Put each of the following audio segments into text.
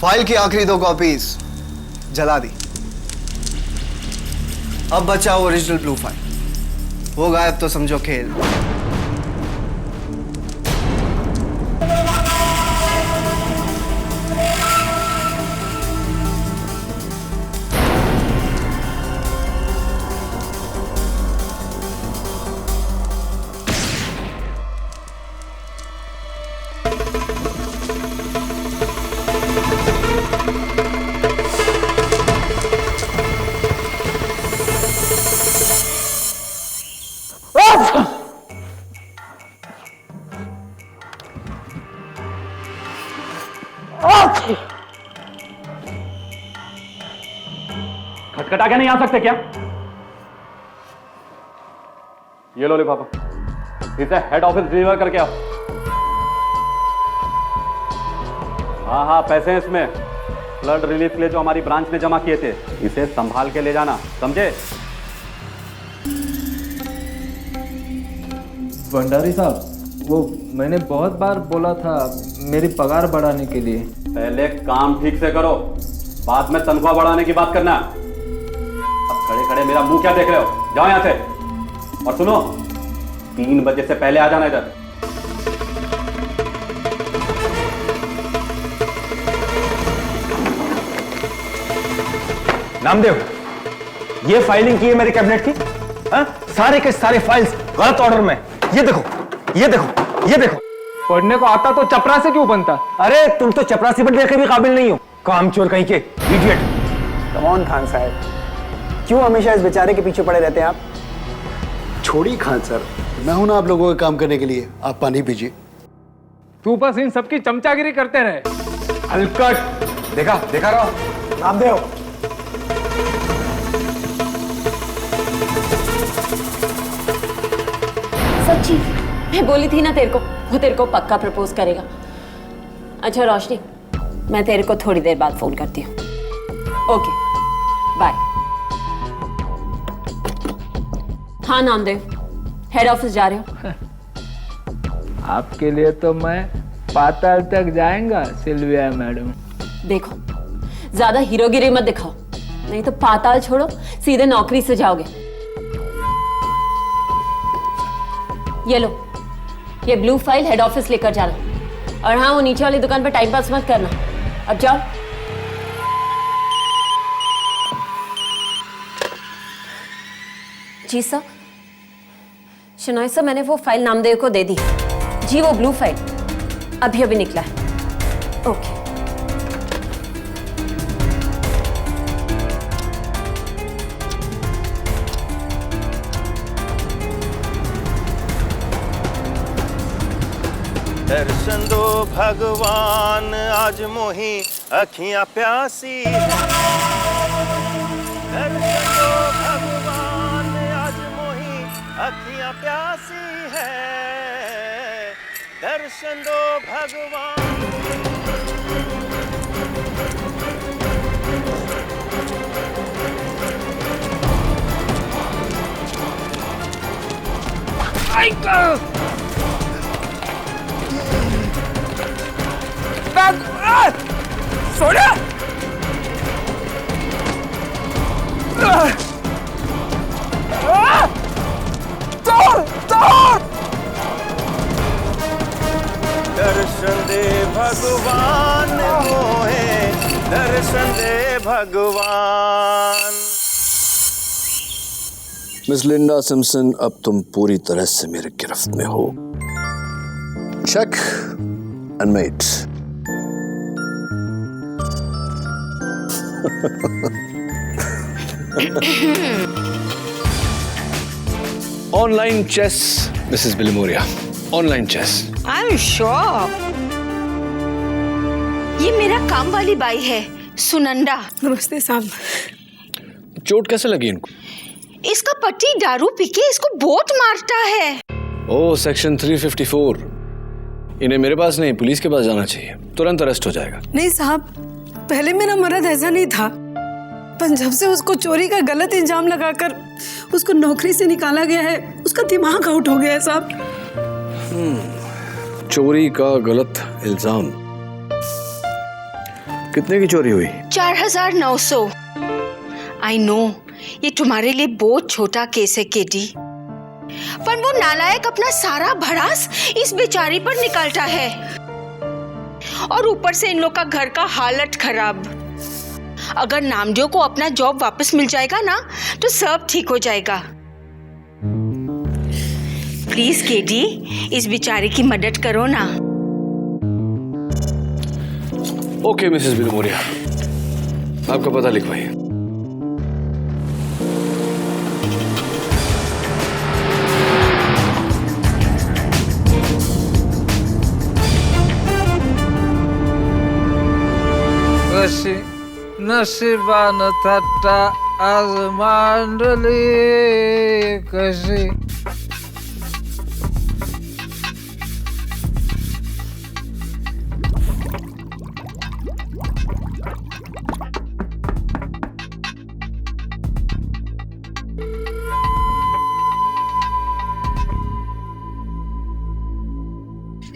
File की आखिरी 2 copies जला दी। अब बचा ओरिजिनल ब्लू फाइल, वो गायब तो समझो खेल। खटखटा के नहीं आ सकते क्या? ये लो लिफाफा, इसे हेड ऑफिस डिलीवर करके आओ। हाँ हाँ, पैसे हैं इसमें, फ्लड रिलीफ के लिए जो हमारी ब्रांच ने जमा किए थे। इसे संभाल के ले जाना, समझे? भंडारी साहब, वो मैंने बहुत बार बोला था मेरी पगार बढ़ाने के लिए। पहले काम ठीक से करो, बाद में तनख्वाह बढ़ाने की बात करना। अब खड़े खड़े मेरा मुंह क्या देख रहे हो? जाओ यहां से। और सुनो, 3 बजे से पहले आ जाना इधर। नामदेव, ये फाइलिंग की है मेरे कैबिनेट की। हाँ? सारे के सारे फाइल्स गलत ऑर्डर में। ये देखो, ये देखो, ये देखो। पढ़ने को आता तो चपरासी क्यों बनता? अरे तुम तो चपरासी बनने के भी काबिल नहीं हो, कामचोर कहीं के, इडियट। कम ऑन खान साहब, क्यों हमेशा इस बेचारे के पीछे पड़े रहते हैं आप? छोड़िए खान सर, मैं हूं ना आप लोगों के काम करने के लिए। आप पानी पीजिए। तू बस इन सबकी चमचागिरी करते रहे। हलकट। देखा देखा रहो। नामदेव, सच्ची मैं बोली थी ना तेरे को, वो तेरे को पक्का प्रपोज करेगा। अच्छा रोशनी, मैं तेरे को थोड़ी देर बाद फोन करती हूँ। Okay bye. हाँ नामदेव, हेड ऑफिस जा रहे हो? आपके लिए तो मैं पाताल तक जाएगा सिल्विया मैडम। देखो ज्यादा हीरोगिरी मत दिखाओ, नहीं तो पाताल छोड़ो सीधे नौकरी से जाओगे। ये लो, ये ब्लू फाइल हेड ऑफिस लेकर जाना। और हाँ, वो नीचे वाली दुकान पर टाइम पास मत करना। अब जाओ। जी सर। शनॉय सर, मैंने वो फाइल नामदेव को दे दी जी। वो ब्लू फाइल अभी अभी निकला है। ओके। दर्शन दो भगवान, आज मोही अखियां प्यासी है। दर्शन दो भगवान, आज मोही अखियां प्यासी है। दर्शन दो भगवान। सोनिया! दर्शन दे भगवान मोहे, दर्शन दे भगवान। मिस लिंडा सिम्पसन, अब तुम पूरी तरह से मेरे गिरफ्त में हो। Check and mate. Online chess Mrs Bilimoria, online chess. I am sure. ये मेरा काम वाली बाई है, सुनंदा। नमस्ते साहब। चोट कैसे लगी इनको? इसका पति दारू पी के इसको बहुत मारता है। ओह, सेक्शन 354। इन्हें मेरे पास नहीं, पुलिस के पास जाना चाहिए, तुरंत अरेस्ट हो जाएगा। नहीं साहब, पहले मेरा मर्द ऐसा नहीं था, पर जब से उसको चोरी का गलत इल्जाम लगाकर उसको नौकरी से निकाला गया है, उसका दिमाग आउट हो गया है साहब। चोरी का गलत इल्जाम। कितने की चोरी हुई? 4,900। आई नो ये तुम्हारे लिए बहुत छोटा केस है केडी, पर वो नालायक अपना सारा भड़ास इस बेचारी पर निकालता है, और ऊपर से इन लोग का घर का हालत खराब। अगर नामदेव को अपना जॉब वापस मिल जाएगा ना तो सब ठीक हो जाएगा। प्लीज केडी, इस बेचारे की मदद करो ना। ओके मिसेस बिलमोरिया, आपका पता लिखवाइए। कशी नशिबानं थट्टा आज मांडली कशी।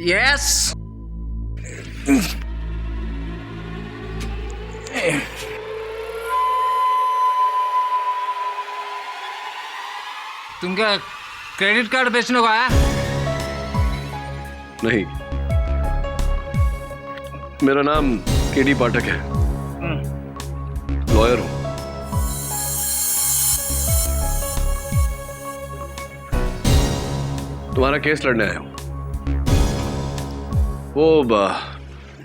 Yes. तुम क्या क्रेडिट कार्ड बेचने को आया? नहीं, मेरा नाम केडी पाठक है, लॉयर हूं। तुम्हारा केस लड़ने आया हूं। वो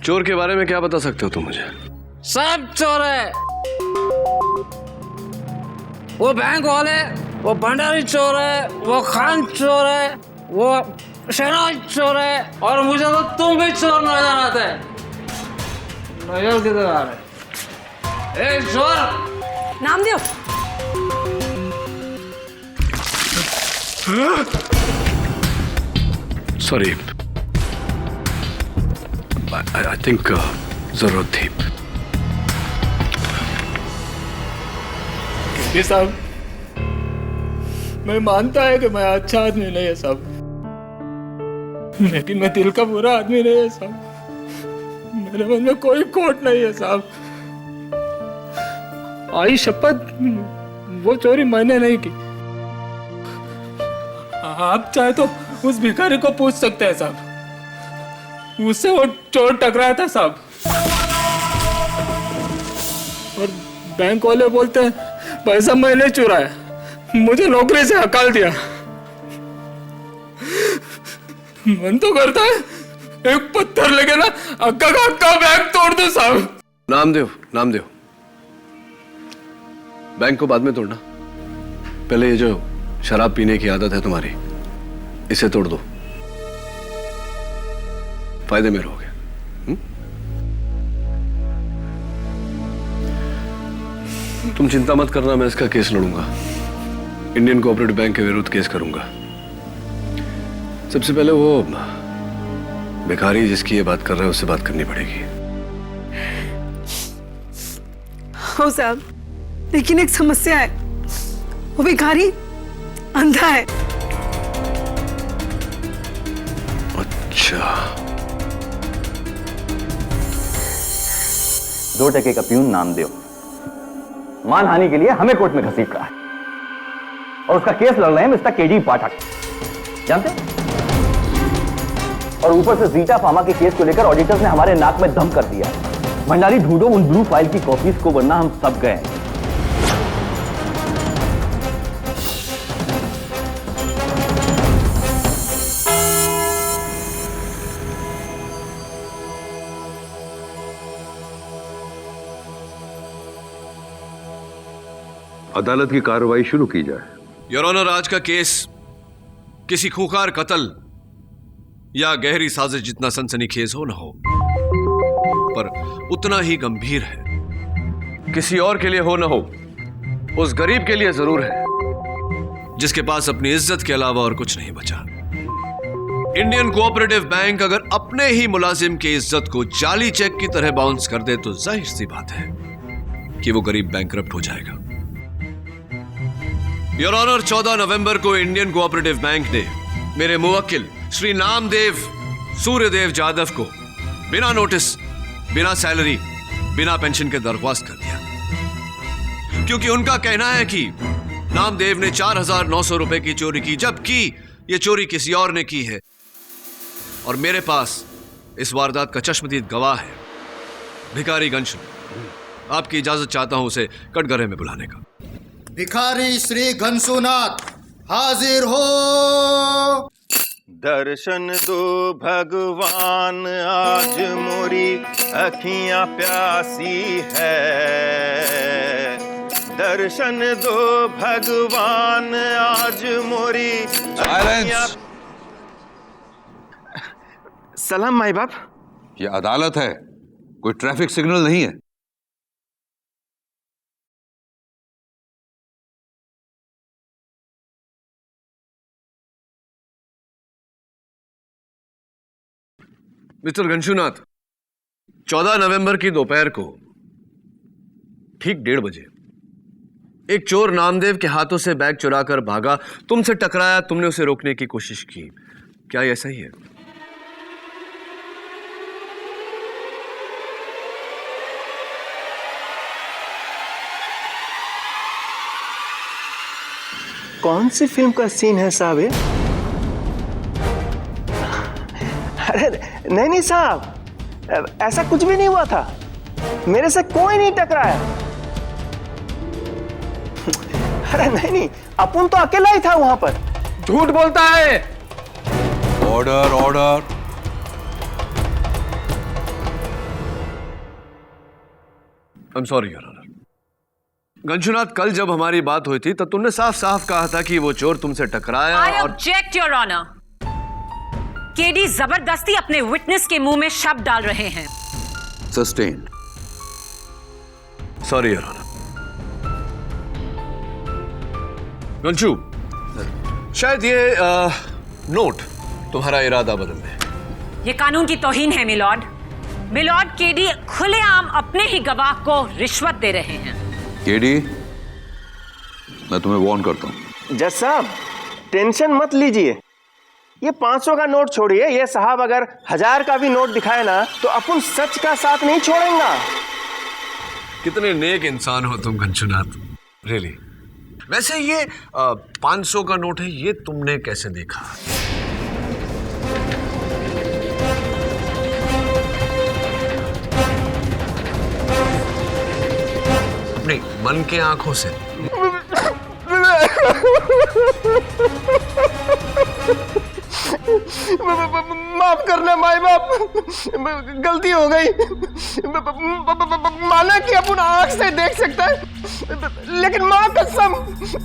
चोर के बारे में क्या बता सकते हो तुम मुझे? सब चोर है। वो बैंक वाले, वो भंडारी चोर है, वो खान चोर है, वो शहनाज चोर है, और मुझे तो तुम भी चोर नजर आते। नजर किधर आ रहे? ए चोर! नामदेव, सॉरी, आई थिंक जरूरत थी। ये साहब, मैं मानता है कि मैं अच्छा आदमी नहीं है साहब, लेकिन मैं दिल का बुरा आदमी नहीं है साहब। मेरे मन में कोई खोट नहीं है साहब। आई शपथ, वो चोरी मैंने नहीं की। आप चाहे तो उस भिखारी को पूछ सकते हैं साहब, उससे वो चोर टकराया था साहब। और बैंक वाले बोलते हैं पैसा मैंने चुराया, मुझे नौकरी से हकाल दिया। मन तो करता है एक पत्थर लेके ना अक्का का अक्का बैंक तोड़ दो साहब। नामदेव, बैंक को बाद में तोड़ना, पहले ये जो शराब पीने की आदत है तुम्हारी, इसे तोड़ दो, फायदे में रहोगे। तुम चिंता मत करना, मैं इसका केस लड़ूंगा, इंडियन कोऑपरेटिव बैंक के विरुद्ध केस करूंगा। सबसे पहले वो भिखारी जिसकी ये बात कर रहे हैं उससे बात करनी पड़ेगी। हो साहब, लेकिन एक समस्या है, वो भिखारी अंधा है। अच्छा, 2 टके का प्यून नामदेव मानहानि के लिए हमें कोर्ट में घसीट रहा है, और उसका केस लड़ रहे हैं मिस्टर केडी पाठक, जानते हैं? और ऊपर से जीटा फार्मा के केस को लेकर ऑडिटर्स ने हमारे नाक में दम कर दिया। भंडारी, ढूंढो उन ब्लू फाइल की कॉपीज को, वरना हम सब गए। अदालत की कार्रवाई शुरू की जाए। योर ऑनर, आज का केस किसी खूंखार कत्ल या गहरी साजिश जितना सनसनीखेज हो न हो, पर उतना ही गंभीर है। किसी और के लिए हो न हो, उस गरीब के लिए जरूर है जिसके पास अपनी इज्जत के अलावा और कुछ नहीं बचा। इंडियन कोऑपरेटिव बैंक अगर अपने ही मुलाजिम की इज्जत को जाली चेक की तरह बाउंस कर दे तो जाहिर सी बात है कि वो गरीब बैंकरप्ट हो जाएगा। योर ऑनर, 14 नवंबर को इंडियन कोऑपरेटिव बैंक ने मेरे मुवक्किल श्री नामदेव सूर्यदेव जादव को बिना नोटिस, बिना सैलरी बिना पेंशन के दरख्वास्त कर दिया, क्योंकि उनका कहना है कि नामदेव ने 4,900 रुपए की चोरी की, जबकि यह चोरी किसी और ने की है। और मेरे पास इस वारदात का चश्मदीद गवाह है, भिखारी गंशु। आपकी इजाजत चाहता हूं उसे कटघरे में बुलाने का। भिखारी श्री घनसुनाथ हाजिर हो। दर्शन दो भगवान, आज मोरी अखियां प्यासी है। दर्शन दो भगवान, आज मोरी अखियां। सलाम माई बाप। ये अदालत है, कोई ट्रैफिक सिग्नल नहीं है। मिस्टर गंशुनाथ, 14 नवंबर की दोपहर को ठीक 1:30 बजे एक चोर नामदेव के हाथों से बैग चुराकर भागा, तुमसे टकराया, तुमने उसे रोकने की कोशिश की। क्या यह सही है? कौन सी फिल्म का सीन है साहब ये? अरे नहीं साहब, ऐसा कुछ भी नहीं हुआ था। मेरे से कोई नहीं टकराया। अरे नहीं, अपुन तो अकेला ही था वहां पर। झूठ बोलता है। Order order. I am sorry your honour. Ganshunath, कल जब हमारी बात हुई थी तब तुमने साफ साफ कहा था कि वो चोर तुमसे टकराया। I object, Your Honor. KD जबरदस्ती अपने विटनेस के मुंह में शब्द डाल रहे हैं। Sustained. Sorry your honour. Ganshu, शायद ये नोट तुम्हारा इरादा बदल दे। ये कानून की तौहीन है मिलॉर्ड। मिलॉर्ड, केडी खुलेआम अपने ही गवाह को रिश्वत दे रहे हैं। केडी, मैं तुम्हें वार्न करता हूं। जज साहब, टेंशन मत लीजिए। ये 500 का नोट छोड़िए, ये साहब अगर 1000 का भी नोट दिखाए ना तो अपन सच का साथ नहीं छोड़ेंगे। कितने नेक इंसान हो तुम गंशुनाथ, रियली। वैसे ये 500 का नोट है, ये तुमने कैसे देखा? अपनी मन के आंखों से। माफ करना माई बाप, गलती हो गई। माना कि अपन आंख से देख सकता है, लेकिन मां कसम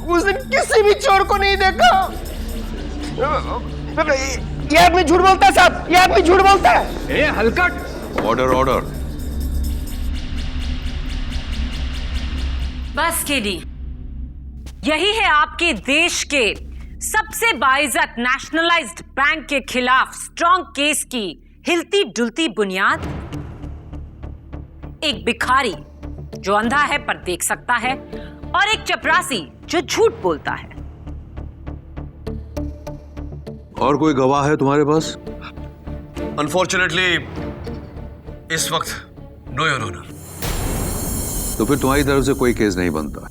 उस दिन किसी भी चोर को नहीं देखा। ये आदमी झूठ बोलता है साहब, ये आदमी झूठ बोलता है। ए हलकट। Order order. बस केडी, यही है आपके देश के सबसे बाइज्जत नेशनलाइज्ड बैंक के खिलाफ स्ट्रॉन्ग केस की हिलती डुलती बुनियाद। एक भिखारी जो अंधा है पर देख सकता है, और एक चपरासी जो झूठ बोलता है। और कोई गवाह है तुम्हारे पास? अनफॉर्चुनेटली इस वक्त नो योर ऑनर। तो फिर तुम्हारी तरफ से कोई केस नहीं बनता,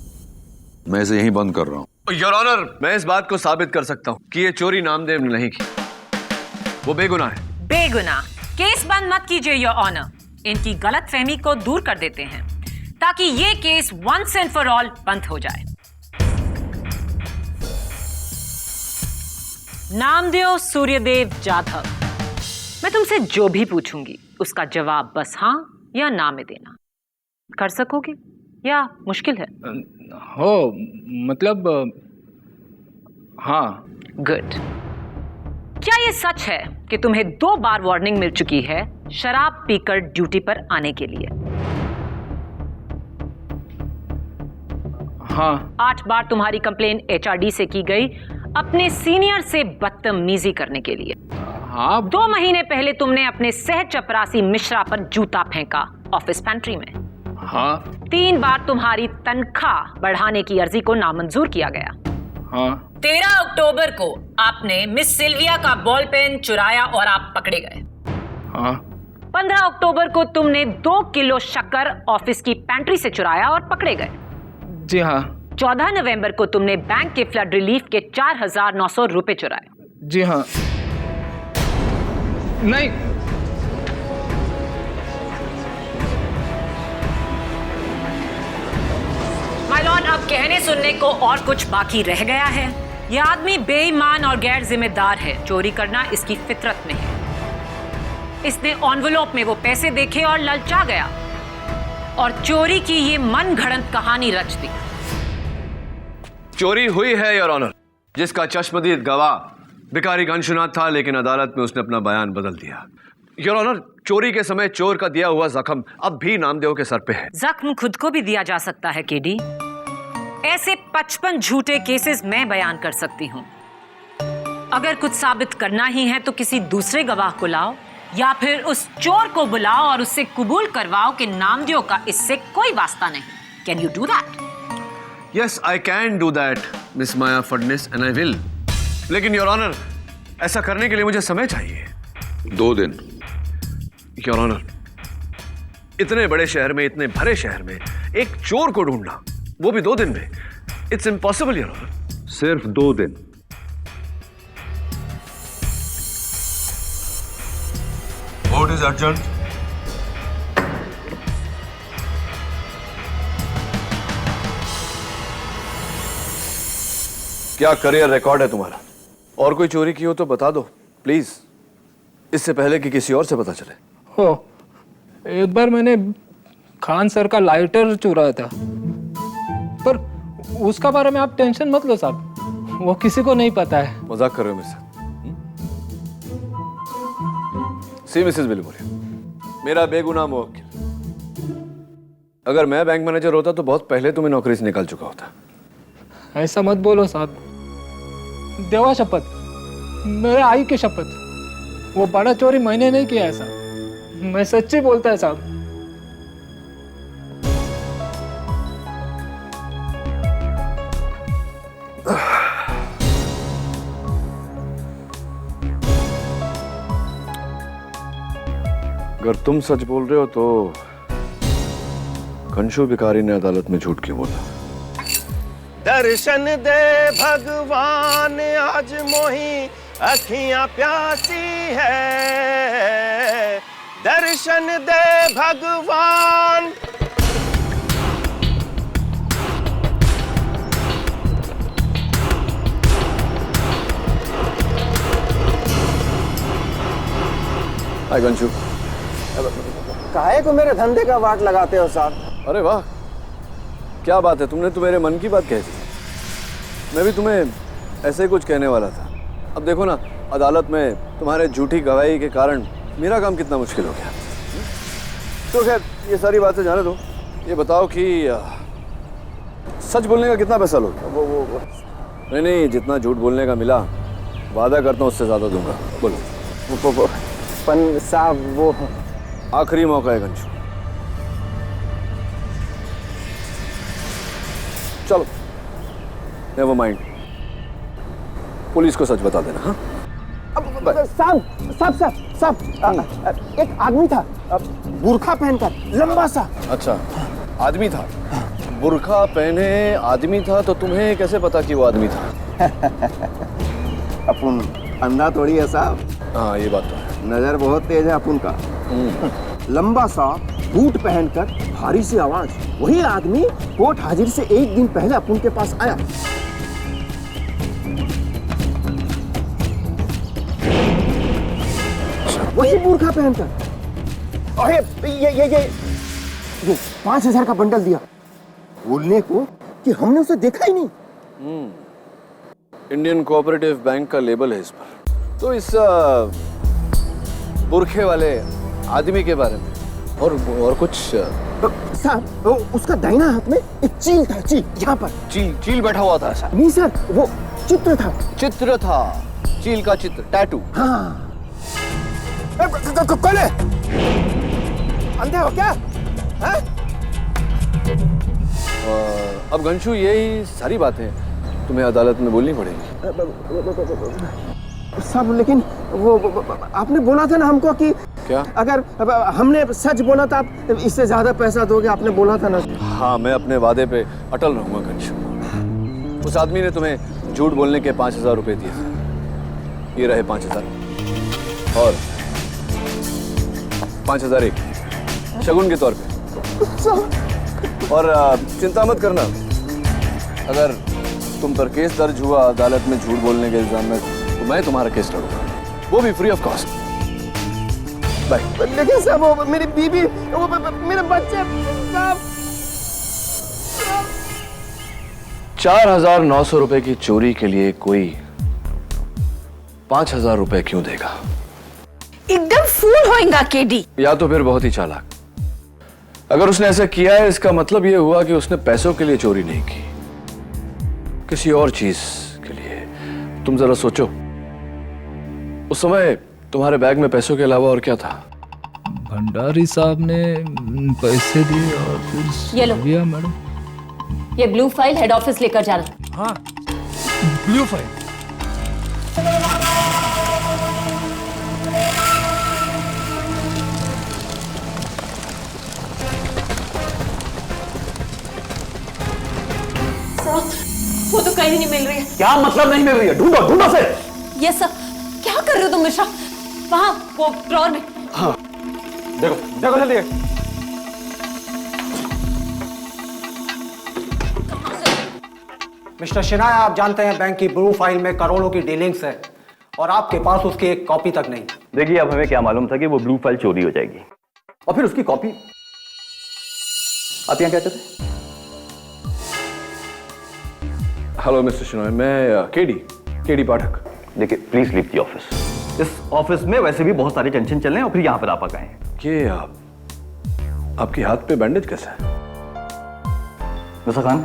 मैं इसे यहीं बंद कर रहा हूं। योर ऑनर, मैं इस बात को साबित कर सकता हूं कि ये चोरी नामदेव ने नहीं की, वो बेगुनाह है। बेगुनाह? केस बंद मत कीजिए योर ऑनर। इनकी गलतफहमी को दूर कर देते हैं ताकि ये case once and for all बंद हो जाए। नामदेव सूर्यदेव जाधव, मैं तुमसे जो भी पूछूंगी उसका जवाब बस हाँ या ना में देना। कर सकोगे या मुश्किल है? हो, मतलब हाँ। गुड। क्या ये सच है कि तुम्हें 2 बार वार्निंग मिल चुकी है शराब पीकर ड्यूटी पर आने के लिए? हाँ। 8 बार तुम्हारी कंप्लेन HRD से की गई अपने सीनियर से बदतमीजी करने के लिए। हाँ। 2 महीने पहले तुमने अपने सह चपरासी मिश्रा पर जूता फेंका ऑफिस पेंट्री में। हाँ। 3 बार तुम्हारी तनख्वाह बढ़ाने की अर्जी को नामंजूर किया गया। हाँ। 13 अक्टूबर को आपने मिस सिल्विया का बॉल पेन चुराया और आप पकड़े गए। हाँ। 15 अक्टूबर को तुमने 2 किलो शक्कर ऑफिस की पैंट्री से चुराया और पकड़े गए। जी हाँ। 14 नवंबर को तुमने बैंक के फ्लड रिलीफ के 4,900 रुपए चुराए। जी हाँ। नहीं, माय लॉर्ड, अब कहने सुनने को और कुछ बाकी रह गया है। यह आदमी बेईमान और गैर जिम्मेदार है। चोरी करना इसकी फितरत में है। इसने एनवेलप में वो पैसे देखे और ललचा गया और चोरी की ये मन घड़ंत कहानी रच दी। चोरी हुई है योर ऑनर, जिसका चश्मदीद गवाह भिखारी घनश्याम था, लेकिन अदालत में उसने अपना बयान बदल दिया। योर ऑनर, चोरी के समय चोर का दिया हुआ जख्म अब भी नामदेव के सर पे है। जख्म खुद को भी दिया जा सकता है केडी। ऐसे 55 झूठे केसेस मैं बयान कर सकती हूँ। अगर कुछ साबित करना ही है तो किसी दूसरे गवाह को लाओ या फिर उस चोर को बुलाओ और उससे कबूल करवाओ कि नामदेव का इससे कोई वास्ता नहीं। Can you do that? Yes, I can do that miss Maya Phadnis and I will. लेकिन योर ऑनर, ऐसा करने के लिए मुझे समय चाहिए। 2 दिन। योर ऑनर, इतने बड़े शहर में, इतने भरे शहर में एक चोर को ढूंढना, वो भी 2 दिन में, इट्स इम्पॉसिबल योर ऑनर। सिर्फ 2 दिन। What is urgent? क्या करियर रिकॉर्ड है तुम्हारा? और कोई चोरी की हो तो बता दो प्लीज, इससे पहले कि किसी और से पता चले। हो, एक बार मैंने खान सर का लाइटर चुराया था, पर उसका बारे में आप टेंशन मत लो साहब, वो किसी को नहीं पता है। मजाक कर रहे हो मेरे साथ? सी मिसेस बिलमुरी, मेरा बेगुनाह मुवक्किल, अगर मैं बैंक मैनेजर होता तो बहुत पहले तुम्हें नौकरी से निकाल चुका होता। ऐसा मत बोलो साहब, देवा शपथ, मेरे आई की शपथ, वो बड़ा चोरी मैंने नहीं किया ऐसा, मैं सच्ची बोलता है साहब। अगर तुम सच बोल रहे हो तो घनश्याम भिखारी ने अदालत में झूठ क्यों बोला? दर्शन दे भगवान आज मोही अखियां प्यासी है, दर्शन दे भगवान। हाय घनश्याम, काहे को मेरे धंधे का वाट लगाते हो साहब? अरे वाह, क्या बात है, तुमने तो मेरे मन की बात कह दी। मैं भी तुम्हें ऐसे ही कुछ कहने वाला था। अब देखो ना, अदालत में तुम्हारे झूठी गवाही के कारण मेरा काम कितना मुश्किल हो गया। तो खैर, ये सारी बातें जाने दो। ये बताओ कि सच बोलने का कितना पैसा लोगे? वो नहीं, जितना झूठ बोलने का मिला वादा करता हूँ उससे ज्यादा दूंगा। बोलो। पन साहब, वो आखिरी मौका है घनश्याम, चलो नेवर माइंड, पुलिस को सच बता देना। हाँ साहब, एक आदमी था बुर्खा पहनकर, लंबा सा। अच्छा, आदमी था, बुर्खा पहने आदमी था, तो तुम्हें कैसे पता कि वो आदमी था? अपन अंधा थोड़ी है साहब। हाँ, ये बात तो है, नजर बहुत तेज है अपन का। लंबा सा, बूट पहनकर, भारी सी आवाज, वही आदमी कोर्ट हाजिर से 1 दिन पहले अपन के पास आया। वही बुर्खा पहनकर, और ये 5,000 का बंडल दिया, बोलने को कि हमने उसे देखा ही नहीं। इंडियन कोऑपरेटिव बैंक का लेबल है इस पर। तो इस बुरखे वाले आदमी के बारे में और कुछ? साहब, उसका दाहिना हाथ में एक चील था, चील यहाँ पर। चील बैठा हुआ था ऐसा? नहीं सर, वो चित्र था। चित्र था, चील का चित्र, टैटू। हाँ। कौन है? अंधे हो क्या? अब घनश्याम, यही सारी बातें तुम्हें अदालत में बोलनी पड़ेगी। साहब, लेकिन वो आपने बोला था ना हमको कि क्या? अगर हमने सच बोला था आप इससे ज्यादा पैसा दोगे, आपने बोला था ना। हाँ, मैं अपने वादे पे अटल रहूंगा कंचू। उस आदमी ने तुम्हें झूठ बोलने के 5,000 रुपए दिए थे। ये रहे 5,000 और 5,000 एक शगुन के तौर पे। और चिंता मत करना, अगर तुम पर केस दर्ज हुआ अदालत में झूठ बोलने के इल्जाम में, तो मैं तुम्हारा केस लड़ूंगा, वो भी फ्री ऑफ कॉस्ट। बाय। लेकिन साहब वो मेरी बीबी, वो मेरे बच्चे। 4,900 रुपए की चोरी के लिए कोई 5,000 रुपए क्यों देगा? एकदम फूल होएगा केडी। या तो फिर बहुत ही चालाक। अगर उसने ऐसा किया है, इसका मतलब यह हुआ कि उसने पैसों के लिए चोरी नहीं की, किसी और चीज के लिए। तुम जरा सोचो, उस समय तुम्हारे बैग में पैसों के अलावा और क्या था? भंडारी साहब ने पैसे दिए और फिर ये लो। दिया मैडम। ये ब्लू फाइल हेड ऑफिस लेकर जाना। हाँ, ब्लू फाइल। वो तो कहीं नहीं मिल रही है। क्या मतलब नहीं मिल रही है? ढूंढो ढूंढो से। ये सब क्या कर रहे हो तुम मिश्रा? वहां वो ड्रॉर में। हाँ, देखो देखो जल्दी। मिस्टर शिनाय, आप जानते हैं बैंक की ब्लू फाइल में करोड़ों की डीलिंग्स है और आपके पास उसकी एक कॉपी तक नहीं। देखिए, अब हमें क्या मालूम था कि वो ब्लू फाइल चोरी हो जाएगी, और फिर उसकी कॉपी। आप यहाँ क्या करते? हेलो मिस्टर शिनॉय, मैं केडी पाठक। देखिए, प्लीज लीव द ऑफिस। इस ऑफिस में वैसे भी बहुत सारे टेंशन चल रहे हैं, और फिर यहाँ पर आप आ गए। ये आपके हाथ पे बैंडेज कैसा है? मिस्टर खान,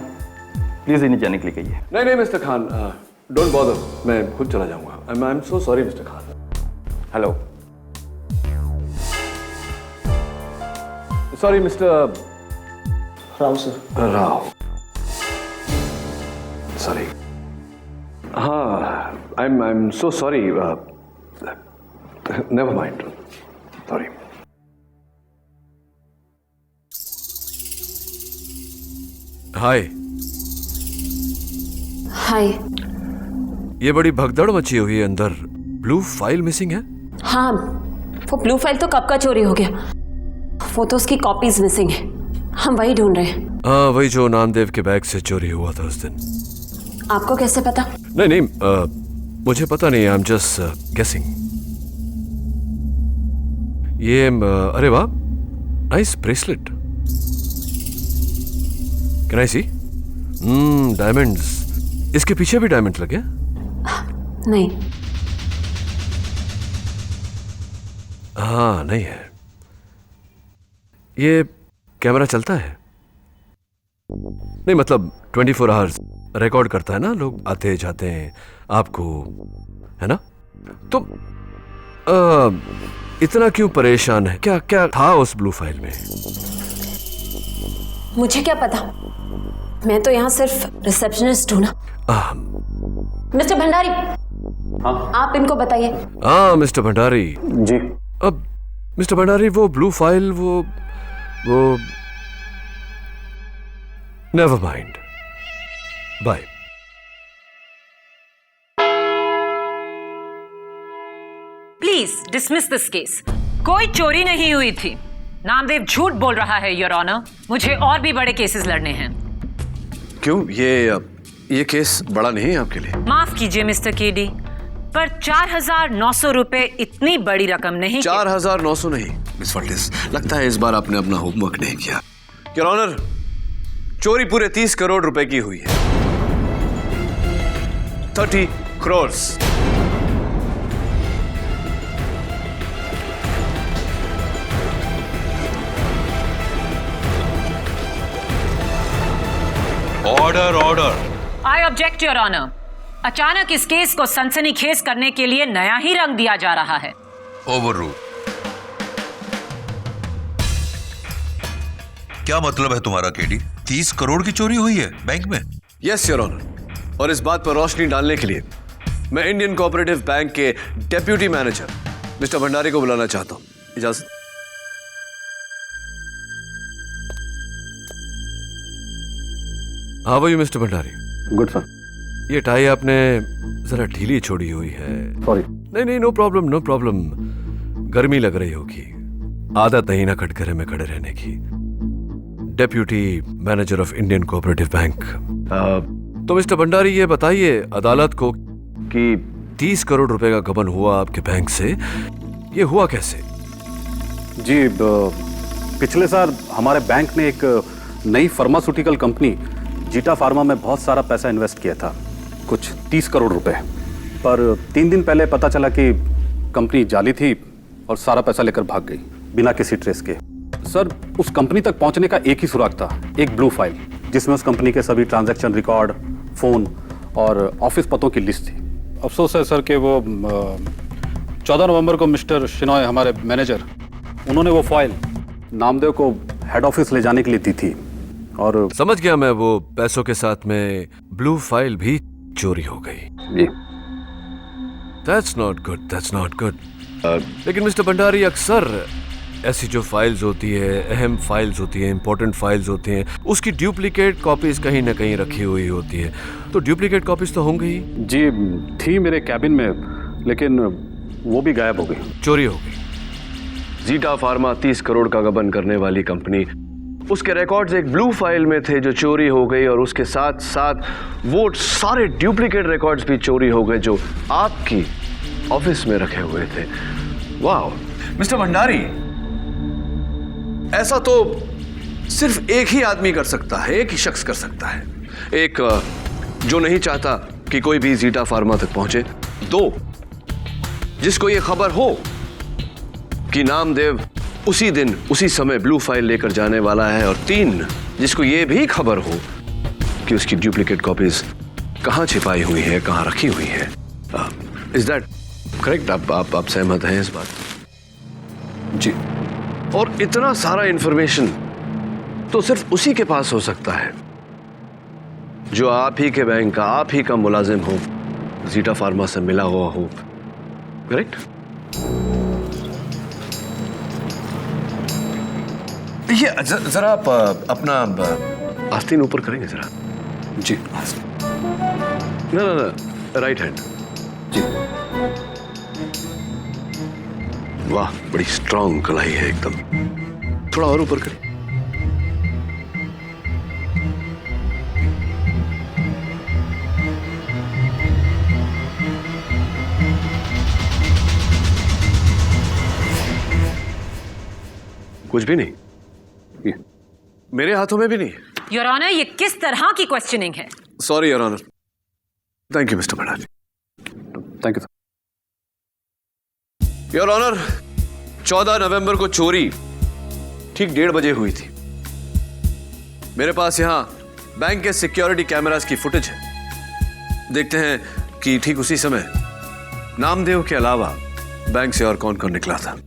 प्लीज इन्हें जाने के लिए कहिए। नहीं मिस्टर खान, डोंट बॉदर, मैं खुद चला जाऊंगा। I am so sorry mister Khan. Hello, sorry mister Rao sir. Rao, sorry. हाँ, I am so sorry. Never mind, sorry. Hi. Hi. ये बड़ी भगदड़ मची हुई है अंदर। ब्लू फाइल मिसिंग है? हाँ, वो ब्लू फाइल तो कब का चोरी हो गया, वो तो उसकी कॉपीज मिसिंग है। हम वही ढूंढ रहे हैं। हाँ, वही जो नामदेव के बैग से चोरी हुआ था उस दिन। आपको कैसे पता? नहीं, मुझे पता नहीं, आई एम जस्ट गेसिंग। ये अरे वाह, nice bracelet. Can I see? Diamonds. इसके पीछे भी डायमंड लगे? नहीं। हाँ, नहीं है। ये कैमरा चलता है? नहीं, मतलब 24 आवर्स रिकॉर्ड करता है ना, लोग आते जाते हैं आपको, है ना? तो इतना क्यों परेशान है? क्या क्या था उस ब्लू फाइल में? मुझे क्या पता, मैं तो यहाँ सिर्फ रिसेप्शनिस्ट हूँ ना। मिस्टर भंडारी। हाँ? आप इनको बताइए। हाँ मिस्टर भंडारी जी। अब मिस्टर भंडारी, वो ब्लू फाइल, वो never mind, bye. Please dismiss this case. कोई चोरी नहीं हुई थी। नामदेव झूठ बोल रहा है योर ऑनर। मुझे और भी बड़े केसेस लड़ने हैं। क्यों? ये केस बड़ा नहीं है आपके लिए? माफ कीजिए मिस्टर केडी, पर 4,900 रुपए इतनी बड़ी रकम नहीं। 4,900 नहीं मिस वर्टिस, लगता है इस बार आपने अपना होमवर्क नहीं किया। योर ऑनर, चोरी पूरे 30 करोड़ रुपए की हुई है। 30 crore. Order order. I object your honour. अचानक इस केस को सनसनीखेज करने के लिए नया ही रंग दिया जा रहा है। Over rule. क्या मतलब है तुम्हारा केडी? 30 करोड़ की चोरी हुई है बैंक में? यस योर ऑनर, और इस बात पर रोशनी डालने के लिए मैं इंडियन कोऑपरेटिव बैंक के डेप्यूटी मैनेजर मिस्टर भंडारी को बुलाना चाहता हूं। इजाजत। हाँ वही मिस्टर भंडारी। Good sir. ये टाई आपने जरा ढीली छोड़ी हुई है। सॉरी। नहीं नहीं, नो प्रॉब्लम नो प्रॉब्लम। गर्मी लग रही होगी, आदत नहीं ना कटघरे में खड़े रहने की। Deputy manager of Indian cooperative bank. तो मिस्टर भंडारी ये बताइए अदालत को कि 30 करोड़ रुपए का गबन हुआ आपके बैंक से, ये हुआ कैसे? जी, पिछले साल हमारे बैंक ने एक नई फार्मास्यूटिकल कंपनी जीटा फार्मा में बहुत सारा पैसा इन्वेस्ट किया था, कुछ 30 करोड़ रुपए। पर 3 दिन पहले पता चला कि कंपनी जाली थी और सारा पैसा लेकर भाग गई बिना किसी ट्रेस के। सर, उस कंपनी तक पहुंचने का एक ही सुराग था, एक ब्लू फाइल जिसमें उस कंपनी के सभी ट्रांजैक्शन रिकॉर्ड, फोन और ऑफिस पतों की लिस्ट थी। अफसोस है सर कि वो 14 नवंबर को मिस्टर शिनॉय, हमारे मैनेजर, उन्होंने वो फाइल नामदेव को हेड ऑफिस ले जाने के लिए दी थी और समझ गया मैं, वो पैसों के साथ में ब्लू फाइल भी चोरी हो गई। जी। That's not good, that's not good. लेकिन मिस्टर भंडारी, अक्सर ऐसी जो फाइल्स होती है, अहम फाइल्स होती हैं, इंपॉर्टेंट फाइल्स होती हैं, उसकी डुप्लीकेट कॉपीज कहीं ना कहीं रखी हुई होती है, तो डुप्लीकेट कॉपीज तो होंगी ही। जी, थी मेरे कैबिन में, लेकिन वो भी गायब हो गई, चोरी हो गई। जीटा फार्मा 30 करोड़ का गबन करने वाली कंपनी, उसके रिकॉर्ड्स एक ब्लू फाइल में थे जो चोरी हो गई, और उसके साथ साथ वो सारे डुप्लीकेट रिकॉर्ड्स भी चोरी हो गए जो आपकी ऑफिस में रखे हुए थे। वाह मिस्टर भंडारी, ऐसा तो सिर्फ एक ही आदमी कर सकता है, एक ही शख्स कर सकता है। एक, जो नहीं चाहता कि कोई भी जीटा फार्मा तक पहुंचे। 2, जिसको ये खबर हो कि नामदेव उसी दिन उसी समय ब्लू फाइल लेकर जाने वाला है। और 3, जिसको ये भी खबर हो कि उसकी डुप्लीकेट कॉपीज कहां छिपाई हुई है, कहां रखी हुई है। Is that correct? आप सहमत हैं इस बात? जी। और इतना सारा इंफॉर्मेशन तो सिर्फ उसी के पास हो सकता है जो आप ही के बैंक का, आप ही का मुलाजिम हो, जीटा फार्मा से मिला हुआ हो। करेक्ट? ये जरा आप अपना आस्तीन ऊपर करेंगे जरा। जी। ना, राइट हैंड। जी। वाह, बड़ी स्ट्रांग कलाई है एकदम। थोड़ा और ऊपर करें। कुछ भी नहीं, मेरे हाथों में भी नहीं। योर ऑनर, ये किस तरह की क्वेश्चनिंग है? Sorry your honour. Thank you mister Bhandari. Thank you. Your honour, 14 नवंबर को चोरी ठीक 1:30 बजे हुई थी। मेरे पास यहां बैंक के सिक्योरिटी कैमरास की फुटेज है। देखते हैं कि ठीक उसी समय नामदेव के अलावा बैंक से और कौन कौन निकला था।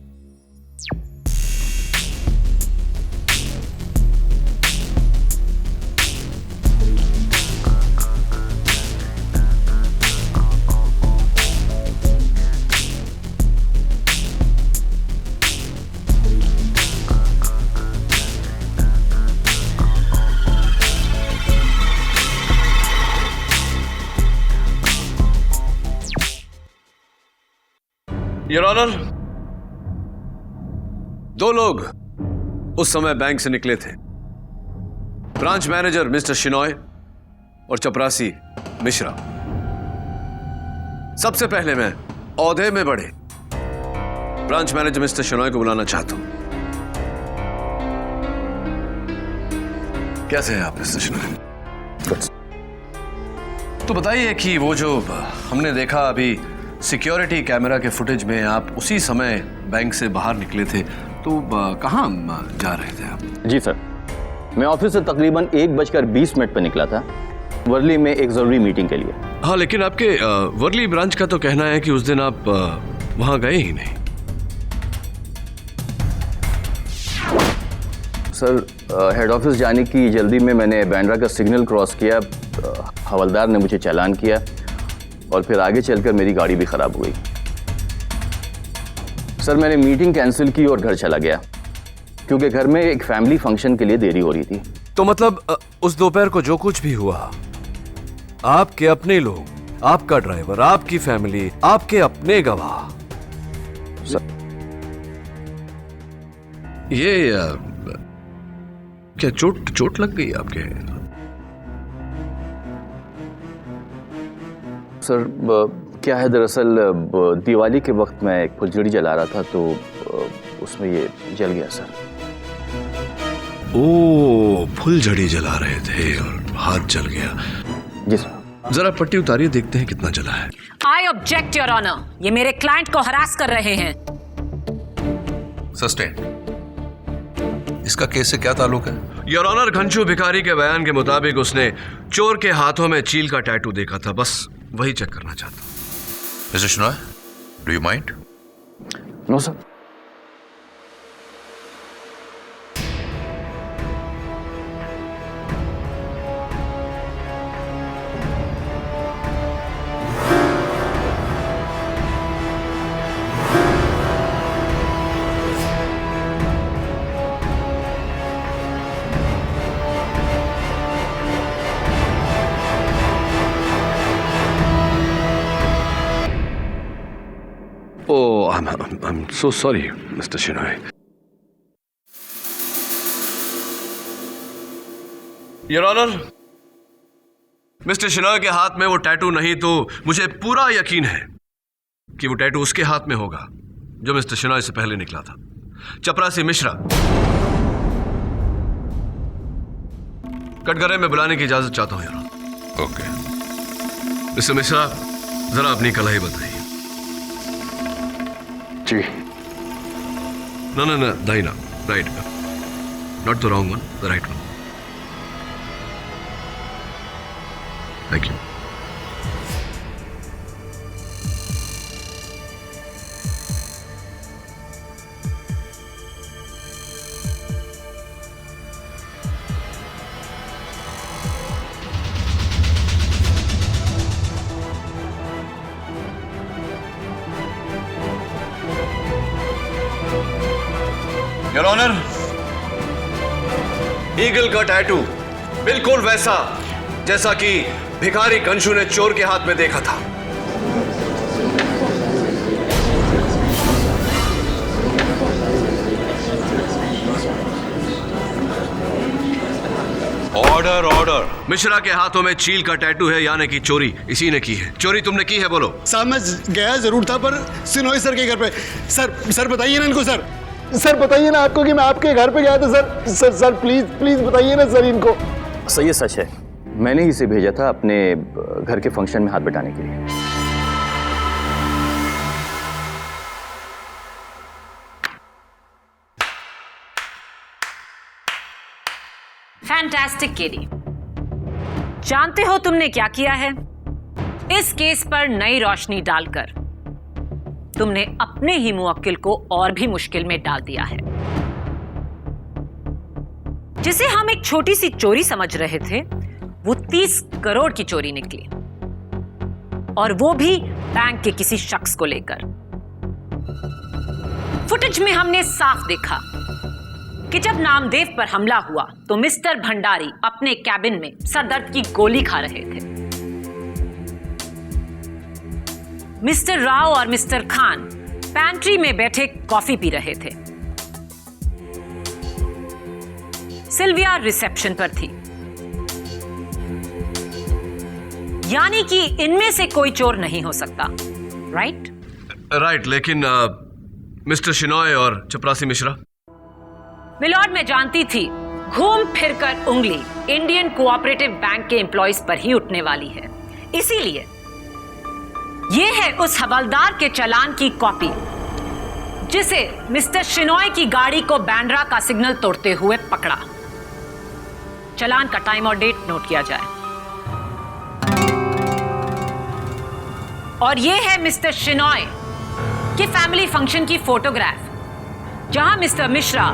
योर ऑनर, 2 लोग उस समय बैंक से निकले थे। ब्रांच मैनेजर मिस्टर शिनॉय और चपरासी मिश्रा। सबसे पहले मैं औहदे में बढ़े ब्रांच मैनेजर मिस्टर शिनॉय को बुलाना चाहता हूं। कैसे हैं आप मिस्टर शिनॉय? तो बताइए कि वो जो हमने देखा अभी सिक्योरिटी कैमरा के फुटेज में, आप उसी समय बैंक से बाहर निकले थे, तो कहाँ जा रहे थे आप? जी सर, मैं ऑफिस से तकरीबन 1:20 पर निकला था, वर्ली में एक जरूरी मीटिंग के लिए। हाँ, लेकिन आपके वर्ली ब्रांच का तो कहना है कि उस दिन आप वहां गए ही नहीं। सर, हेड ऑफिस जाने की जल्दी में मैंने बांद्रा का सिग्नल क्रॉस किया, हवलदार ने मुझे चालान किया और फिर आगे चलकर मेरी गाड़ी भी खराब हो गई। सर मैंने मीटिंग कैंसिल की और घर चला गया क्योंकि घर में एक फैमिली फंक्शन के लिए देरी हो रही थी। तो मतलब उस दोपहर को जो कुछ भी हुआ, आपके अपने लोग, आपका ड्राइवर, आपकी फैमिली, आपके अपने गवाह, सर ये क्या चोट लग गई आपके? सर क्या है, दरअसल दिवाली के वक्त मैं एक फुलझड़ी जला रहा था तो उसमें ये जल गया सर। ओ, फुलझड़ी जला रहे थे और हाथ जल गया। जी सर। जरा पट्टी उतारिए, देखते हैं कितना जला है। आई ऑब्जेक्ट योर ऑनर, ये मेरे क्लाइंट को हरास कर रहे हैं। सस्टेन। इसका केस से क्या ताल्लुक है? योर ऑनर, घंचू भिखारी के बयान के मुताबिक उसने चोर के हाथों में चील का टैटू देखा था, बस वही चेक करना चाहता हूं। Mister Shinoy, do you mind? No sir. Oh, I'm so sorry, Mr. Shinoy. Your Honor, mister Shinoy के हाथ में वो टैटू नहीं तो मुझे पूरा यकीन है कि वो टैटू उसके हाथ में होगा जो मिस्टर शिनॉय से पहले निकला था, चपरासी मिश्रा। कटघरे में बुलाने की इजाजत चाहता हूं, your honour. Okay mister Mishra, जरा अपनी कलाई बताइए। जी। No, दाहिना, right. Not the wrong one, the right one. Thank you. Your honour, eagle का टैटू बिल्कुल वैसा जैसा कि भिखारी कंशू ने चोर के हाथ में देखा था। ऑर्डर। मिश्रा के हाथों में चील का टैटू है, यानी कि चोरी इसी ने की है। चोरी तुमने की है, बोलो। साहब मैं गया जरूर था पर सिनोई सर के घर पे। सर बताइए ना इनको। सर बताइए ना आपको कि मैं आपके घर पे गया था। सर प्लीज बताइए ना सर इनको। सर ये सच है, मैंने ही इसे भेजा था अपने घर के फंक्शन में हाथ बटाने के लिए। फैंटास्टिक केडी, जानते हो तुमने क्या किया है? इस केस पर नई रोशनी डालकर तुमने अपने ही मुवक्किल को और भी मुश्किल में डाल दिया है। जिसे हम एक छोटी सी चोरी समझ रहे थे, वो 30 करोड़ की चोरी निकली, और वो भी बैंक के किसी शख्स को लेकर। फुटेज में हमने साफ देखा कि जब नामदेव पर हमला हुआ तो मिस्टर भंडारी अपने कैबिन में सरदर्द की गोली खा रहे थे। मिस्टर राव और मिस्टर खान पैंट्री में बैठे कॉफी पी रहे थे। सिल्विया रिसेप्शन पर थी। यानी कि इनमें से कोई चोर नहीं हो सकता, राइट? लेकिन मिस्टर शिनॉय और चपरासी मिश्रा? मिलॉर्ड, मैं जानती थी घूम फिरकर उंगली इंडियन कोऑपरेटिव बैंक के एम्प्लॉइज पर ही उठने वाली है। इसीलिए ये है उस हवलदार के चालान की कॉपी जिसे मिस्टर शिनॉय की गाड़ी को बैंड्रा का सिग्नल तोड़ते हुए पकड़ा। चालान का टाइम और डेट नोट किया जाए। और ये है मिस्टर शिनॉय के फैमिली फंक्शन की फोटोग्राफ, जहां मिस्टर मिश्रा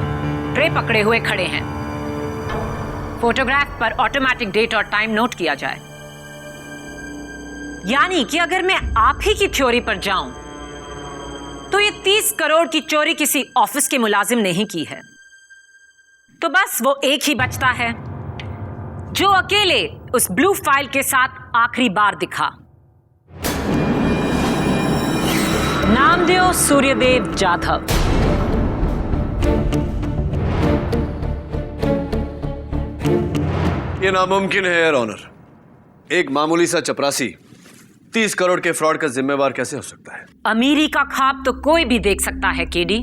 ट्रे पकड़े हुए खड़े हैं। फोटोग्राफ पर ऑटोमेटिक डेट और टाइम नोट किया जाए। यानी कि अगर मैं आप ही की थ्योरी पर जाऊं तो ये 30 करोड़ की चोरी किसी ऑफिस के मुलाजिम ने ही की है। तो बस वो एक ही बचता है जो अकेले उस ब्लू फाइल के साथ आखिरी बार दिखा। नामदेव सूर्यदेव जाधव। ये नामुमकिन है योर ऑनर। एक मामूली सा चपरासी 30 करोड़ के फ्रॉड का जिम्मेवार कैसे हो सकता है? अमीरी का ख्वाब तो कोई भी देख सकता है केडी।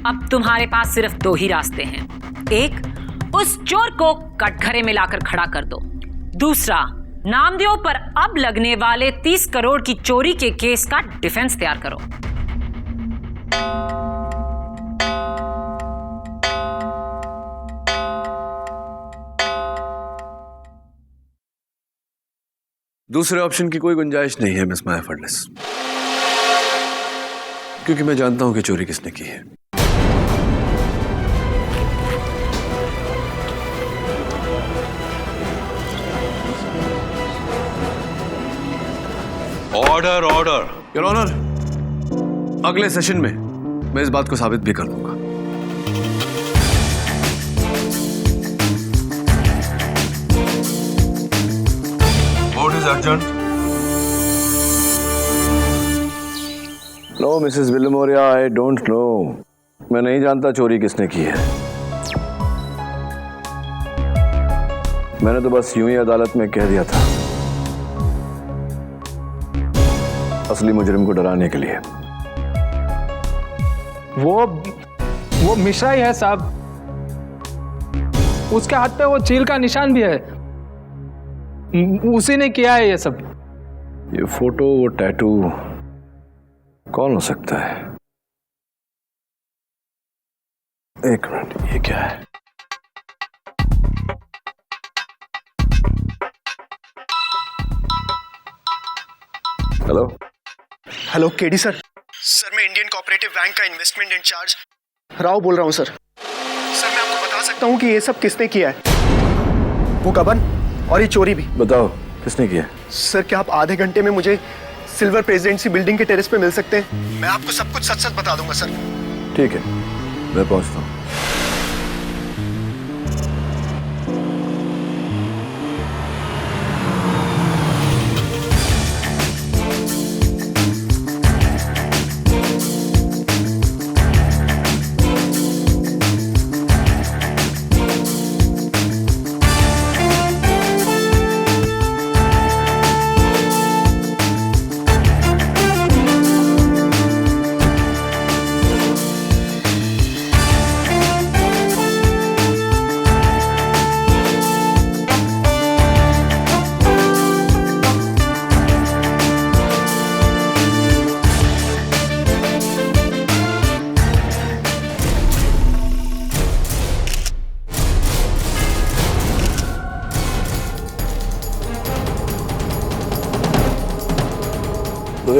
अब तुम्हारे पास सिर्फ 2 ही रास्ते हैं। एक, उस चोर को कटघरे में लाकर खड़ा कर दो। दूसरा, नामदेव पर अब लगने वाले 30 करोड़ की चोरी के केस का डिफेंस तैयार करो। दूसरे ऑप्शन की कोई गुंजाइश नहीं है मिस माया फडनेस, क्योंकि मैं जानता हूं कि चोरी किसने की है। Order order. योर ऑनर, अगले सेशन में मैं इस बात को साबित भी कर दूंगा। What is urgent? No Mrs Wilmoria, I don't know. मैं नहीं जानता चोरी किसने की है। मैंने तो बस यूं ही अदालत में कह दिया था, असली मुजरिम को डराने के लिए। वो मिश्रा ही है साहब। उसके हाथ पे वो चील का निशान भी है। उसी ने किया है ये सब। ये फोटो, वो टैटू कौन हो सकता है? एक मिनट, ये क्या है? Hello hello KD sir. Sir मैं इंडियन कोऑपरेटिव बैंक का इन्वेस्टमेंट इंचार्ज राव बोल रहा हूँ सर। सर मैं आपको बता सकता हूँ कि ये सब किसने किया है, वो गबन और ये चोरी भी। बताओ किसने किया? सर क्या आप आधे घंटे में मुझे सिल्वर प्रेसिडेंसी बिल्डिंग के टेरेस पे मिल सकते हैं? मैं आपको सब कुछ सच सच बता दूंगा सर। ठीक है, मैं पहुंचता हूँ।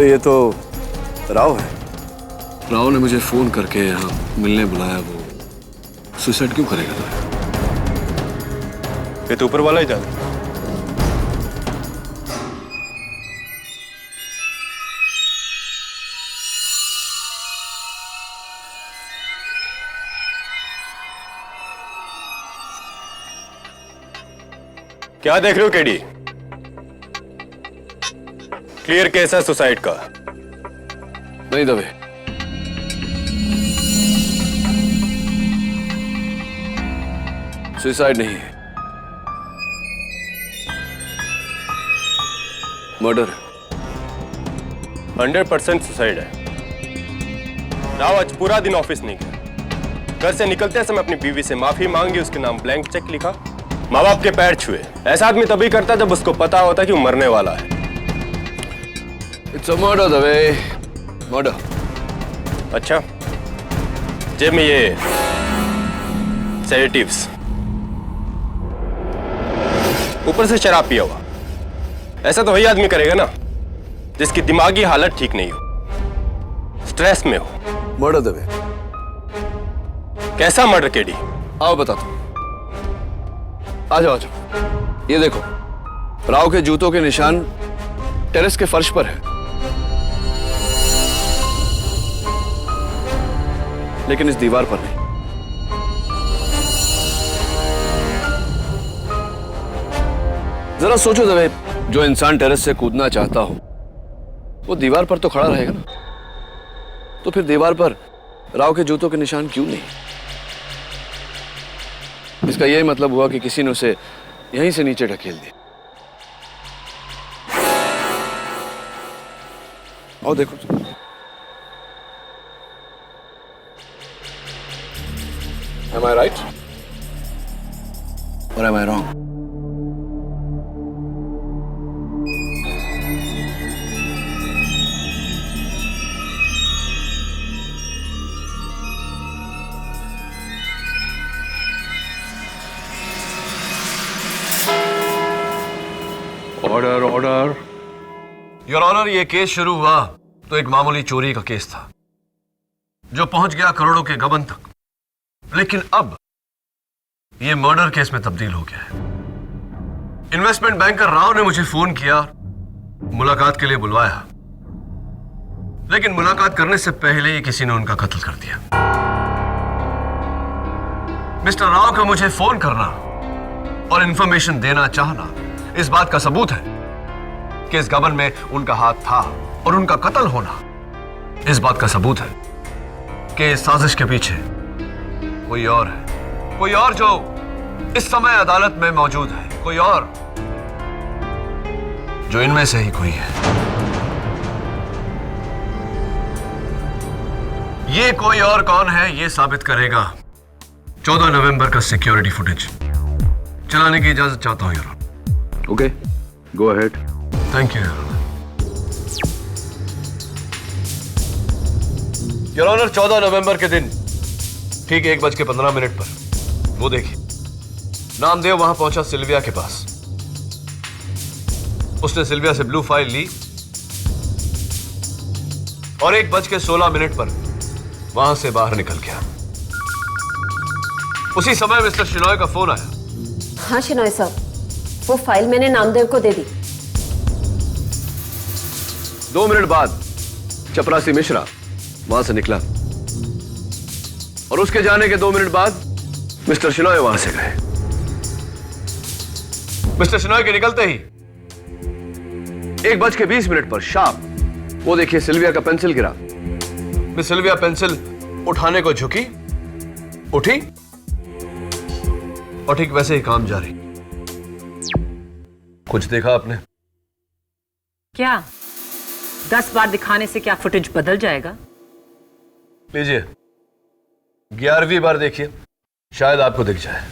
ये तो राव है। राव ने मुझे फोन करके यहाँ मिलने बुलाया। वो सुसाइड क्यों करेगा? ये तो ऊपर वाला ही जाने। क्या देख रहे हो केडी? क्लियर केस है सुसाइड का। नहीं दवे, सुसाइड नहीं है, मर्डर। 100% सुसाइड है। राव आज पूरा दिन ऑफिस नहीं गया। घर से निकलते समय अपनी बीवी से माफी मांगी, उसके नाम ब्लैंक चेक लिखा, माँ बाप के पैर छुए। ऐसा आदमी तभी करता जब उसको पता होता कि वो मरने वाला है। It's a murder Dave, murder. अच्छा, जेब में ये सेडेटिव्स, ऊपर से शराब पिया हुआ। ऐसा तो वही आदमी करेगा ना जिसकी दिमागी हालत ठीक नहीं हो, स्ट्रेस में हो। मर्डर दवे। कैसा मर्डर केडी? आओ बता दो। आ जाओ, आ जाओ। ये देखो, राव के जूतों के निशान टेरेस के फर्श पर है। लेकिन इस दीवार पर नहीं। जरा सोचो दबे, जो इंसान टेरेस से कूदना चाहता हो वो दीवार पर तो खड़ा रहेगा ना, तो फिर दीवार पर राव के जूतों के निशान क्यों नहीं? इसका यही मतलब हुआ कि किसी ने उसे यहीं से नीचे ढकेल दिया। और देखो, am I right or am I wrong? Order order. Your honour, यह केस शुरू हुआ तो एक मामूली चोरी का केस था जो पहुंच गया करोड़ों के गबन तक, लेकिन अब यह मर्डर केस में तब्दील हो गया है। इन्वेस्टमेंट बैंकर राव ने मुझे फोन किया, मुलाकात के लिए बुलवाया, लेकिन मुलाकात करने से पहले ही किसी ने उनका कत्ल कर दिया। मिस्टर राव का मुझे फोन करना और इंफॉर्मेशन देना चाहना इस बात का सबूत है कि इस गबन में उनका हाथ था, और उनका कत्ल होना इस बात का सबूत है कि इस साजिश के पीछे कोई और है, कोई और जो इस समय अदालत में मौजूद है, कोई और जो इनमें से ही कोई है। ये कोई और कौन है ये साबित करेगा 14 नवंबर का सिक्योरिटी फुटेज। चलाने की इजाजत चाहता हूं यार। Okay, go ahead. Thank you your honour. 14 नवंबर के दिन ठीक 1:15 पर वो देखिए, नामदेव वहां पहुंचा सिल्विया के पास। उसने सिल्विया से ब्लू फाइल ली और 1:16 पर वहां से बाहर निकल गया। उसी समय मिस्टर शिनॉय का फोन आया। हाँ शिनॉय साहब, वो फाइल मैंने नामदेव को दे दी। 2 मिनट बाद चपरासी मिश्रा वहां से निकला और उसके जाने के 2 मिनट बाद मिस्टर शिनॉय वहां से गए। मिस्टर शिनॉय के निकलते ही 1:20 पर शार्प वो देखिए सिल्विया का पेंसिल गिरा। मिस सिल्विया पेंसिल उठाने को झुकी, उठी और ठीक वैसे ही काम जारी। कुछ देखा आपने? क्या 10 बार दिखाने से क्या फुटेज बदल जाएगा? लीजिए 11वीं बार देखिए, शायद आपको दिख जाए।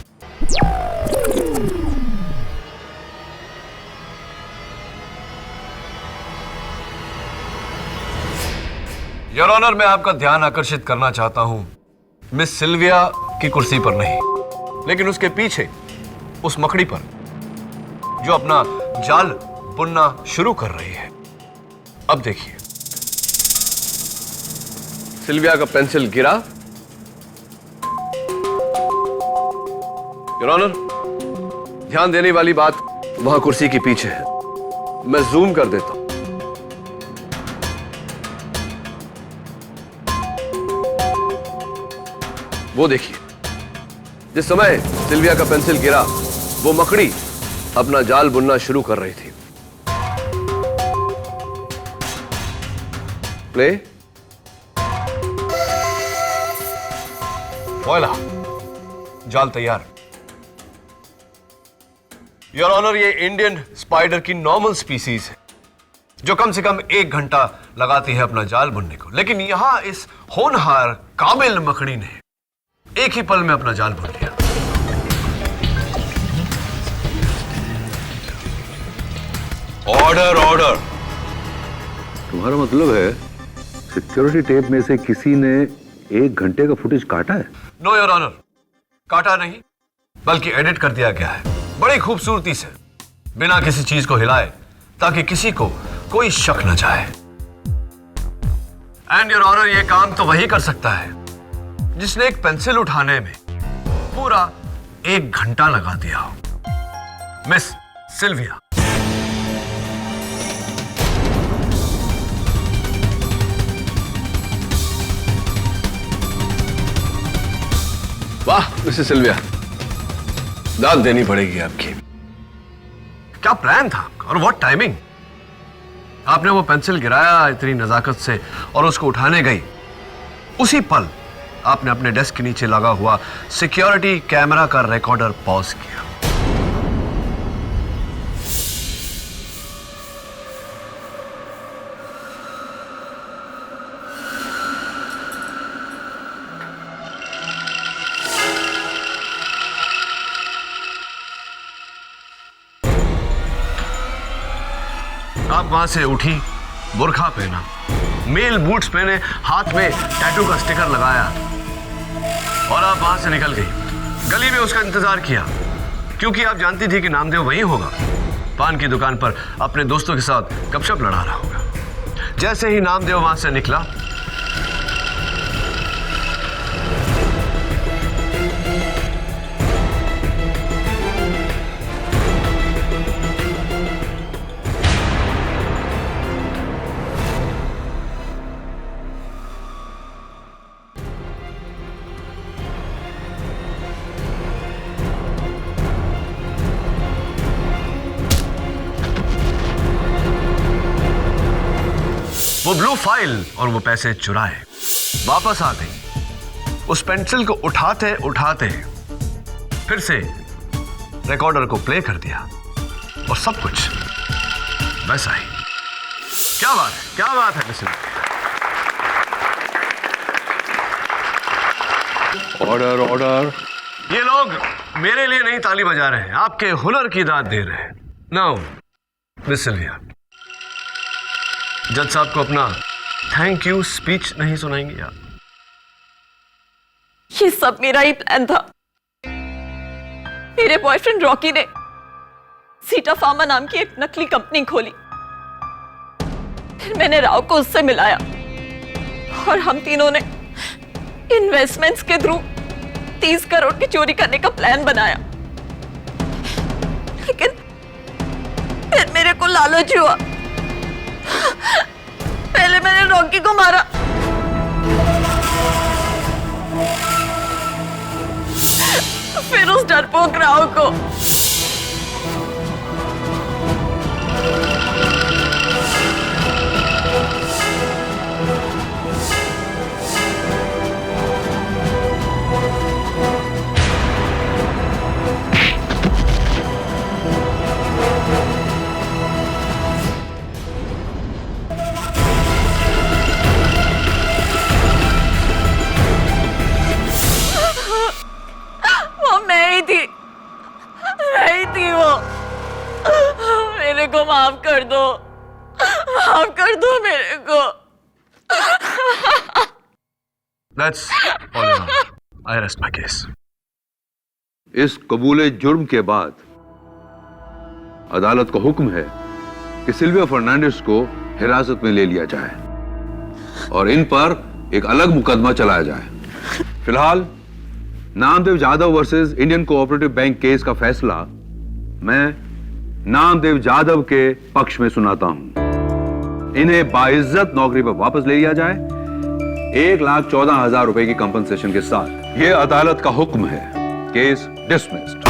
योर ऑनर, मैं आपका ध्यान आकर्षित करना चाहता हूं मिस सिल्विया की कुर्सी पर नहीं, लेकिन उसके पीछे उस मकड़ी पर जो अपना जाल बुनना शुरू कर रही है। अब देखिए, सिल्विया का पेंसिल गिरा। योर ऑनर, ध्यान देने वाली बात वहां कुर्सी के पीछे है। मैं जूम कर देता हूं। वो देखिए, जिस समय सिल्विया का पेंसिल गिरा वो मकड़ी अपना जाल बुनना शुरू कर रही थी। प्ले। वॉइला, जाल तैयार। योर ऑनर, ये इंडियन स्पाइडर की नॉर्मल स्पीसीज है जो कम से कम 1 घंटा लगाती है अपना जाल बुनने को, लेकिन यहां इस होनहार काबिल मकड़ी ने एक ही पल में अपना जाल बुन लिया। Order order. तुम्हारा मतलब है सिक्योरिटी टेप में से किसी ने 1 घंटे का फुटेज काटा है? नो योर ऑनर, काटा नहीं बल्कि एडिट कर दिया गया है बड़ी खूबसूरती से, बिना किसी चीज को हिलाए, ताकि किसी को कोई शक न जाए। एंड योर ऑनर, ये काम तो वही कर सकता है जिसने एक पेंसिल उठाने में पूरा 1 घंटा लगा दिया हो। Miss Sylvia. वाह मिसेस सिल्विया, दाद देनी पड़ेगी आपकी। क्या प्लान था आपका और व्हाट टाइमिंग। आपने वो पेंसिल गिराया इतनी नजाकत से और उसको उठाने गई, उसी पल आपने अपने डेस्क के नीचे लगा हुआ सिक्योरिटी कैमरा का रिकॉर्डर पॉज किया। आप वहां से उठी, बुर्खा पहना, मेल बूट्स पहने, हाथ में टैटू का स्टिकर लगाया और आप वहां से निकल गई। गली में उसका इंतजार किया क्योंकि आप जानती थी कि नामदेव वहीं होगा, पान की दुकान पर अपने दोस्तों के साथ गपशप लड़ा रहा होगा। जैसे ही नामदेव वहां से निकला, वो ब्लू फाइल और वो पैसे चुराए वापस आ गई। उस पेंसिल को उठाते उठाते फिर से रिकॉर्डर को प्ले कर दिया और सब कुछ वैसा ही। क्या बात है, क्या बात है मिसेस। Order order. ये लोग मेरे लिए नहीं ताली बजा रहे हैं, आपके हुनर की दाद दे रहे हैं। नाउ मिस सिल्विया, जज साहब को अपना थैंक यू स्पीच नहीं सुनाएंगे आप? ये सब मेरा ही प्लान था। मेरे बॉयफ्रेंड रॉकी ने सीटा फार्मा नाम की एक नकली कंपनी खोली, फिर मैंने राव को उससे मिलाया और हम तीनों ने इन्वेस्टमेंट्स के थ्रू 30 करोड़ की चोरी करने का प्लान बनाया। लेकिन फिर मेरे को लालच हुआ। पहले मैंने रॉकी को मारा, फिर उस डरपोक राव को। मेरे को माफ कर दो, माफ कर दो मेरे को। That's all I know. I rest my case. इस कबूले जुर्म के बाद अदालत का हुक्म है कि सिल्विया फर्नांडिस को हिरासत में ले लिया जाए और इन पर एक अलग मुकदमा चलाया जाए। फिलहाल Namdev Jadhav versus Indian cooperative bank case का फैसला मैं नामदेव जाधव के पक्ष में सुनाता हूं। इन्हें बाइज्जत नौकरी पर वापस ले लिया जाए 1,14,000 रुपए की कंपनसेशन के साथ। यह अदालत का हुक्म है। Case dismissed.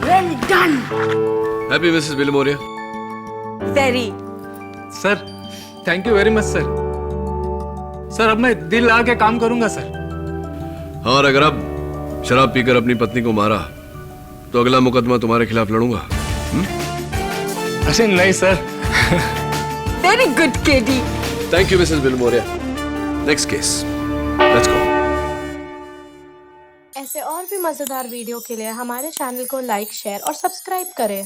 Well done. Happy Mrs Wilmoria. Very. Sir thank you very much sir. Sir अब मैं दिल लगा के काम करूंगा सर। और अगर अब शराब पीकर अपनी पत्नी को मारा तो अगला मुकदमा तुम्हारे खिलाफ लड़ूंगा। अरे नहीं sir. Very good KD. Thank you Mrs Wilmoria. Next case, let's go. ऐसे और भी मजेदार वीडियो के लिए हमारे चैनल को लाइक, शेयर और सब्सक्राइब करें।